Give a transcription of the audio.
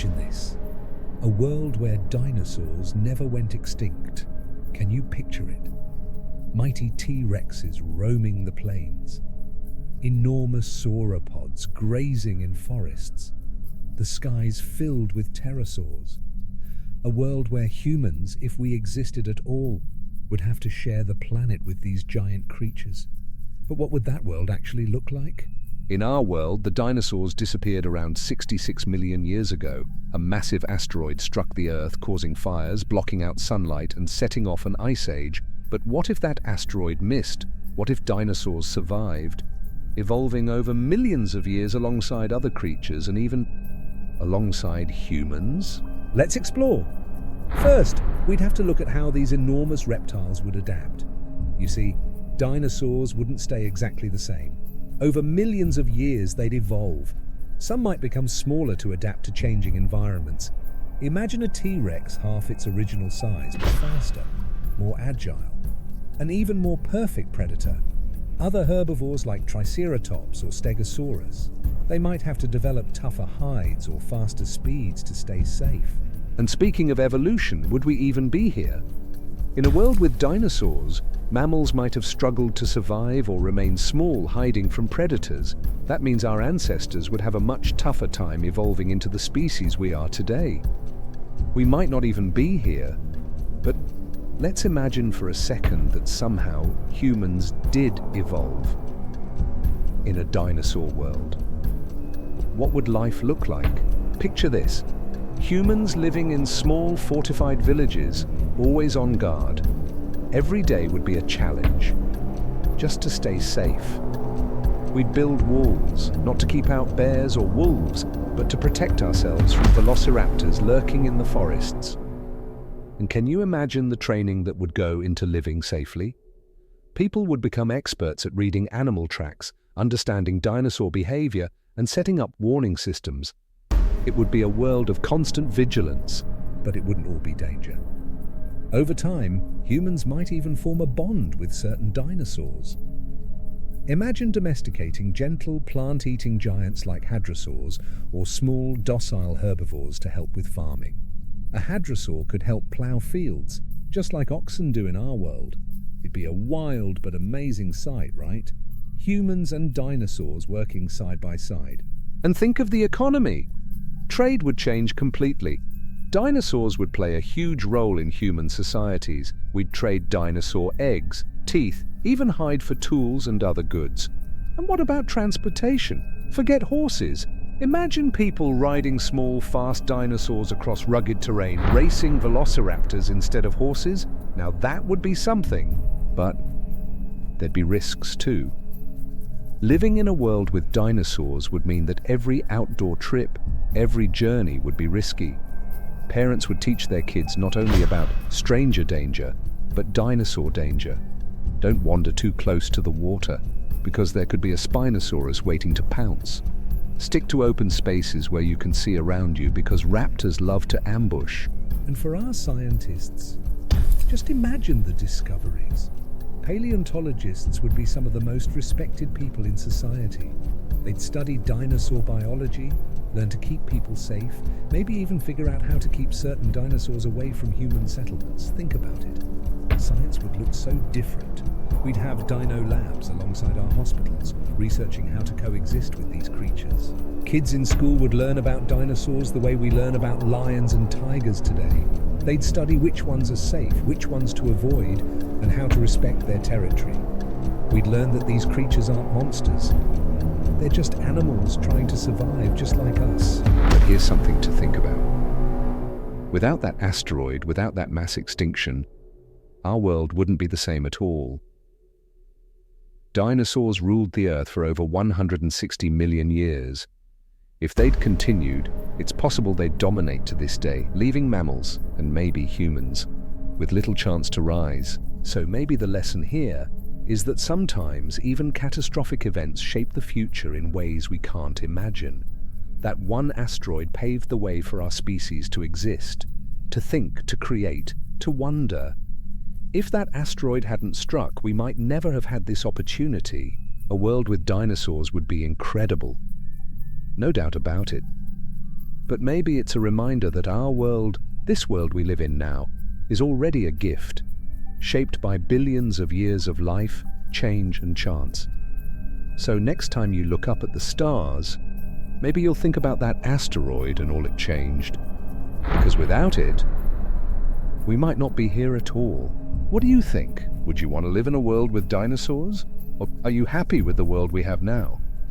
Imagine this, a world where dinosaurs never went extinct. Can you picture it? Mighty T-Rexes roaming the plains, enormous sauropods grazing in forests, the skies filled with pterosaurs. A world where humans, if we existed at all, would have to share the planet with these giant creatures. But what would that world actually look like? In our world, the dinosaurs disappeared around 66 million years ago. A massive asteroid struck the Earth, causing fires, blocking out sunlight, and setting off an ice age. But what if that asteroid missed? What if dinosaurs survived, evolving over millions of years alongside other creatures and even alongside humans? Let's explore. First, we'd have to look at how these enormous reptiles would adapt. You see, dinosaurs wouldn't stay exactly the same. Over millions of years, they'd evolve. Some might become smaller to adapt to changing environments. Imagine a T-Rex half its original size, but faster, more agile, an even more perfect predator. Other herbivores like Triceratops or Stegosaurus, they might have to develop tougher hides or faster speeds to stay safe. And speaking of evolution, would we even be here? In a world with dinosaurs, mammals might have struggled to survive or remain small, hiding from predators. That means our ancestors would have a much tougher time evolving into the species we are today. We might not even be here, but let's imagine for a second that somehow humans did evolve in a dinosaur world. What would life look like? Picture this. Humans living in small fortified villages, always on guard. Every day would be a challenge, just to stay safe. We'd build walls, not to keep out bears or wolves, but to protect ourselves from velociraptors lurking in the forests. And can you imagine the training that would go into living safely? People would become experts at reading animal tracks, understanding dinosaur behavior, and setting up warning systems. It would be a world of constant vigilance. But it wouldn't all be danger. Over time, humans might even form a bond with certain dinosaurs. Imagine domesticating gentle, plant-eating giants like hadrosaurs or small, docile herbivores to help with farming. A hadrosaur could help plow fields, just like oxen do in our world. It'd be a wild but amazing sight, right? Humans and dinosaurs working side by side. And think of the economy. Trade would change completely. Dinosaurs would play a huge role in human societies. We'd trade dinosaur eggs, teeth, even hide for tools and other goods. And what about transportation? Forget horses. Imagine people riding small, fast dinosaurs across rugged terrain, racing velociraptors instead of horses. Now that would be something, but there'd be risks too. Living in a world with dinosaurs would mean that every outdoor trip, every journey would be risky. Parents would teach their kids not only about stranger danger, but dinosaur danger. Don't wander too close to the water, because there could be a Spinosaurus waiting to pounce. Stick to open spaces where you can see around you, because raptors love to ambush. And for our scientists, just imagine the discoveries. Paleontologists would be some of the most respected people in society. They'd study dinosaur biology, learn to keep people safe, maybe even figure out how to keep certain dinosaurs away from human settlements. Think about it. Science would look so different. We'd have dino labs alongside our hospitals, researching how to coexist with these creatures. Kids in school would learn about dinosaurs the way we learn about lions and tigers today. They'd study which ones are safe, which ones to avoid, and how to respect their territory. We'd learn that these creatures aren't monsters. They're just animals trying to survive, just like us. But here's something to think about. Without that asteroid, without that mass extinction, our world wouldn't be the same at all. Dinosaurs ruled the Earth for over 160 million years. If they'd continued, it's possible they'd dominate to this day, leaving mammals, and maybe humans, with little chance to rise. So maybe the lesson here is that sometimes even catastrophic events shape the future in ways we can't imagine. That one asteroid paved the way for our species to exist, to think, to create, to wonder. If that asteroid hadn't struck, we might never have had this opportunity. A world with dinosaurs would be incredible. No doubt about it. But maybe it's a reminder that our world, this world we live in now, is already a gift, shaped by billions of years of life, change, and chance. So next time you look up at the stars, maybe you'll think about that asteroid and all it changed. Because without it, we might not be here at all. What do you think? Would you want to live in a world with dinosaurs? Or are you happy with the world we have now?